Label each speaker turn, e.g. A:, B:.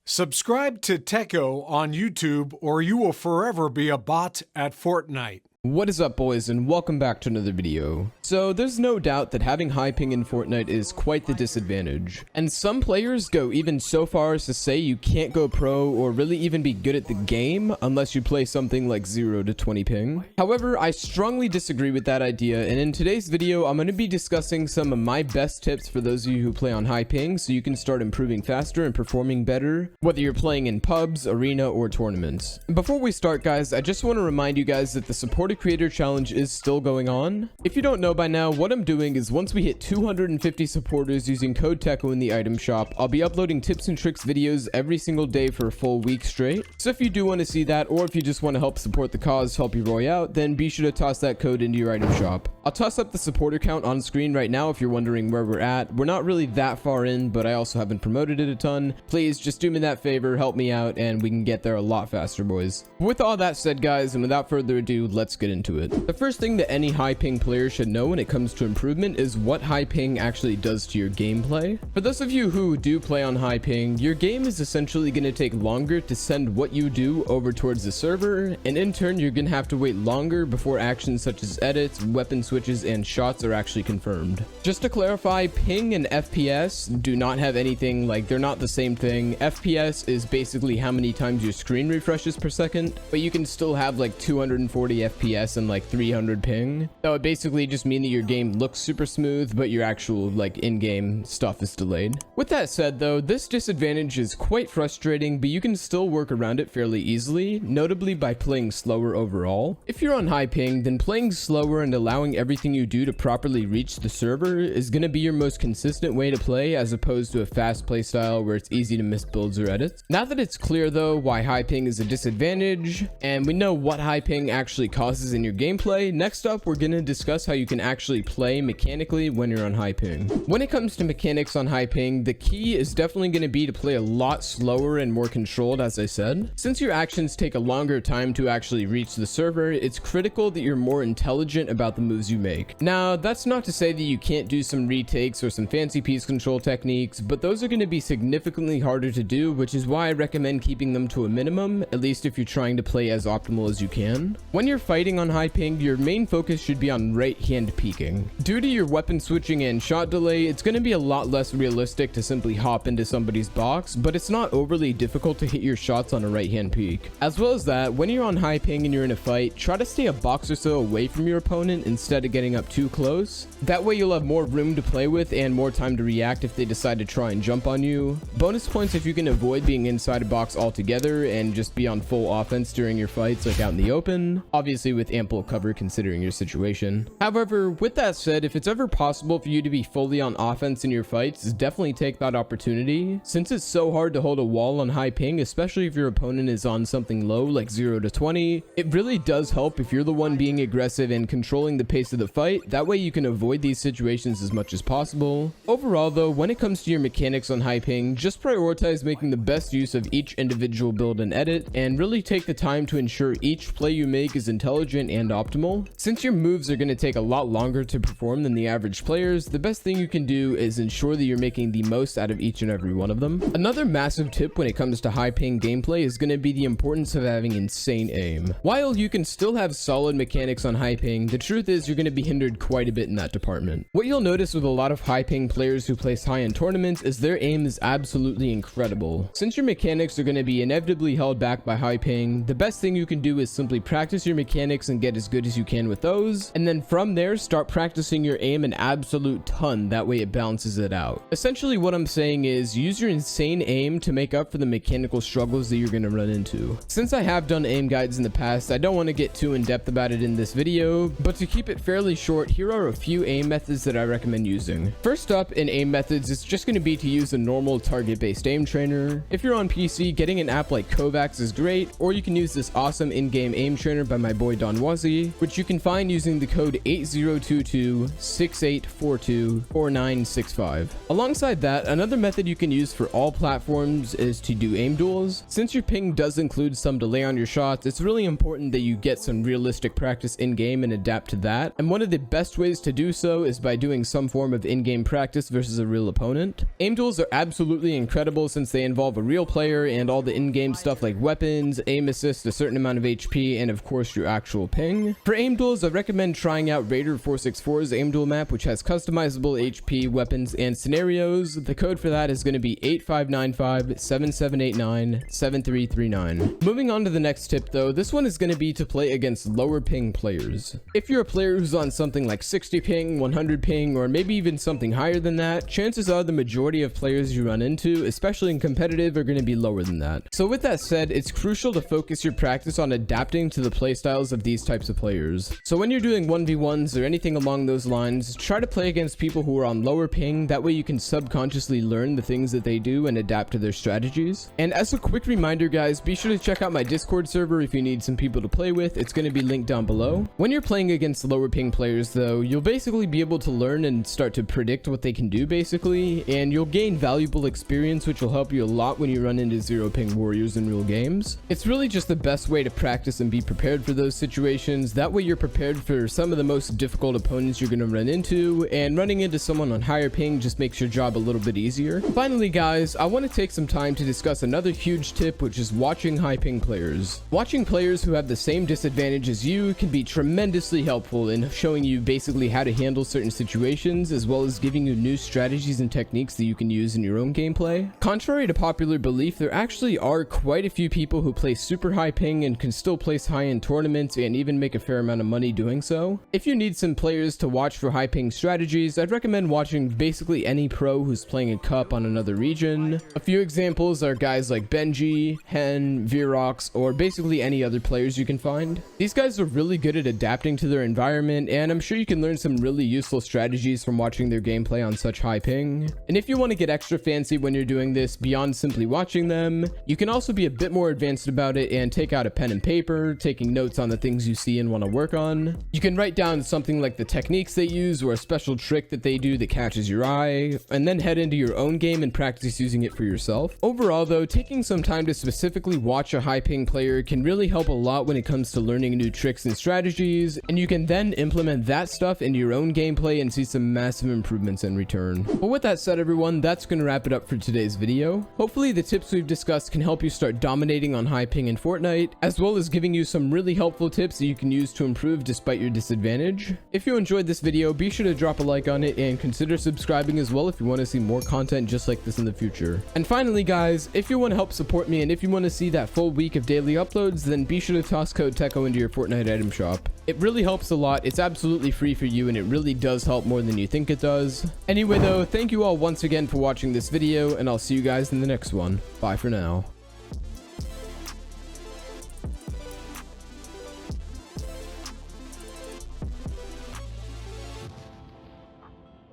A: Subscribe to Teckoh on YouTube or you will forever be a bot at Fortnite.
B: What is up, boys, and welcome back to another video. So there's no doubt that having high ping in Fortnite is quite the disadvantage, and some players go even so far as to say you can't go pro or really even be good at the game unless you play something like 0 to 20 ping. However, I strongly disagree with that idea, and in today's video I'm going to be discussing some of my best tips for those of you who play on high ping so you can start improving faster and performing better, whether you're playing in pubs, arena, or tournaments. Before we start, guys, I just want to remind you guys that the supported creator challenge is still going on. If you don't know by now, what I'm doing is once we hit 250 supporters using code Teckoh in the item shop, I'll be uploading tips and tricks videos every single day for a full week straight. So if you do want to see that, or if you just want to help support the cause, help your boy out, then be sure to toss that code into your item shop. I'll toss up the supporter count on screen right now if you're wondering where we're at. We're not really that far in, but I also haven't promoted it a ton. Please just do me that favor, help me out, and we can get there a lot faster, boys. With all that said, guys, and without further ado, let's get into it. The first thing that any high ping player should know when it comes to improvement is what high ping actually does to your gameplay. For those of you who do play on high ping, your game is essentially going to take longer to send what you do over towards the server, and in turn you're going to have to wait longer before actions such as edits, weapon switches, and shots are actually confirmed. Just to clarify, ping and FPS do not have anything, like, they're not the same thing. FPS is basically how many times your screen refreshes per second, but you can still have like 240 FPS and like 300 ping. That would basically just mean that your game looks super smooth, but your actual like in-game stuff is delayed. With that said though, this disadvantage is quite frustrating, but you can still work around it fairly easily, notably by playing slower overall. If you're on high ping, then playing slower and allowing everything you do to properly reach the server is going to be your most consistent way to play, as opposed to a fast play style where it's easy to miss builds or edits. Now that it's clear though why high ping is a disadvantage, and we know what high ping actually causes in your gameplay, next up we're going to discuss how you can actually play mechanically when you're on high ping. When it comes to mechanics on high ping, the key is definitely going to be to play a lot slower and more controlled, as I said. Since your actions take a longer time to actually reach the server, it's critical that you're more intelligent about the moves you make. Now, that's not to say that you can't do some retakes or some fancy piece control techniques, but those are going to be significantly harder to do, which is why I recommend keeping them to a minimum, at least if you're trying to play as optimal as you can. When you're fighting on high ping, your main focus should be on right hand peeking. Due to your weapon switching and shot delay, it's going to be a lot less realistic to simply hop into somebody's box, but it's not overly difficult to hit your shots on a right hand peek. As well as that, when you're on high ping and you're in a fight, try to stay a box or so away from your opponent instead of getting up too close. That way you'll have more room to play with and more time to react if they decide to try and jump on you. Bonus points if you can avoid being inside a box altogether and just be on full offense during your fights, like out in the open, obviously with ample cover considering your situation. However, with that said, if it's ever possible for you to be fully on offense in your fights, definitely take that opportunity. Since it's so hard to hold a wall on high ping, especially if your opponent is on something low like 0 to 20, it really does help if you're the one being aggressive and controlling the pace of the fight. That way you can avoid these situations as much as possible. Overall though, when it comes to your mechanics on high ping, just prioritize making the best use of each individual build and edit, and really take the time to ensure each play you make is intelligent and optimal. Since your moves are going to take a lot longer to perform than the average players, the best thing you can do is ensure that you're making the most out of each and every one of them. Another massive tip when it comes to high ping gameplay is going to be the importance of having insane aim. While you can still have solid mechanics on high ping, the truth is you're going to be hindered quite a bit in that department. What you'll notice with a lot of high ping players who place high in tournaments is their aim is absolutely incredible. Since your mechanics are going to be inevitably held back by high ping, the best thing you can do is simply practice your mechanics and get as good as you can with those, and then from there start practicing your aim an absolute ton. That way it balances it out. Essentially what I'm saying is use your insane aim to make up for the mechanical struggles that you're going to run into. Since I have done aim guides in the past, I don't want to get too in depth about it in this video, but to keep it fairly short, here are a few aim methods that I recommend using. First up in aim methods, it's just going to be to use a normal target based aim trainer. If you're on PC, getting an app like Kovacs is great, or you can use this awesome in-game aim trainer by my boy Don Wazzy, which you can find using the code 802268424965. Alongside that, another method you can use for all platforms is to do aim duels. Since your ping does include some delay on your shots, it's really important that you get some realistic practice in game and adapt to that. and one of the best ways to do so is by doing some form of in-game practice versus a real opponent. Aim duels are absolutely incredible since they involve a real player and all the in-game stuff like weapons, aim assist, a certain amount of HP, and of course your actual ping. For aim duels, I recommend trying out Raider 464's aim duel map, which has customizable HP, weapons, and scenarios. The code for that is going to be 8595-7789-7339. Moving on to the next tip though, this one is going to be to play against lower ping players. If you're a player who's on something like 60 ping, 100 ping, or maybe even something higher than that, chances are the majority of players you run into, especially in competitive, are going to be lower than that. So with that said, it's crucial to focus your practice on adapting to the playstyles of these types of players. So when you're doing 1v1s or anything along those lines, try to play against people who are on lower ping. That way you can subconsciously learn the things that they do and adapt to their strategies. And as a quick reminder guys, be sure to check out my Discord server if you need some people to play with. It's going to be linked down below. When you're playing against lower ping players though, you'll basically be able to learn and start to predict what they can do basically, and you'll gain valuable experience which will help you a lot when you run into zero ping warriors in real games. It's really just the best way to practice and be prepared for those situations. That way you're prepared for some of the most difficult opponents you're going to run into, and running into someone on higher ping just makes your job a little bit easier. Finally guys, I want to take some time to discuss another huge tip, which is watching high ping players. Watching players who have the same disadvantage as you can be tremendously helpful in showing you basically how to handle certain situations, as well as giving you new strategies and techniques that you can use in your own gameplay. Contrary to popular belief, there actually are quite a few people who play super high ping and can still place high in tournaments and even make a fair amount of money doing so. If you need some players to watch for high ping strategies, I'd recommend watching basically any pro who's playing a cup on another region. A few examples are guys like Benji, Hen, Virox, or basically any other players you can find. These guys are really good at adapting to their environment, and I'm sure you can learn some really useful strategies from watching their gameplay on such high ping. And if you want to get extra fancy when you're doing this beyond simply watching them, you can also be a bit more advanced about it and take out a pen and paper, taking notes on the things you see and want to work on. You can write down something like the techniques they use or a special trick that they do that catches your eye, and then head into your own game and practice using it for yourself. Overall though, taking some time to specifically watch a high ping player can really help a lot when it comes to learning new tricks and strategies, and you can then implement that stuff into your own gameplay and see some massive improvements in return. But with that said everyone, that's going to wrap it up for today's video. Hopefully the tips we've discussed can help you start dominating on high ping in Fortnite, as well as giving you some really helpful tips that you can use to improve despite your disadvantage. If you enjoyed this video, be sure to drop a like on it and consider subscribing as well if you want to see more content just like this in the future. And finally guys, if you want to help support me and if you want to see that full week of daily uploads, then be sure to toss code Teckoh into your Fortnite item shop. It really helps a lot. It's absolutely free for you and it really does help more than you think it does. Anyway though, thank you all once again for watching this video, and I'll see you guys in the next one. Bye for now.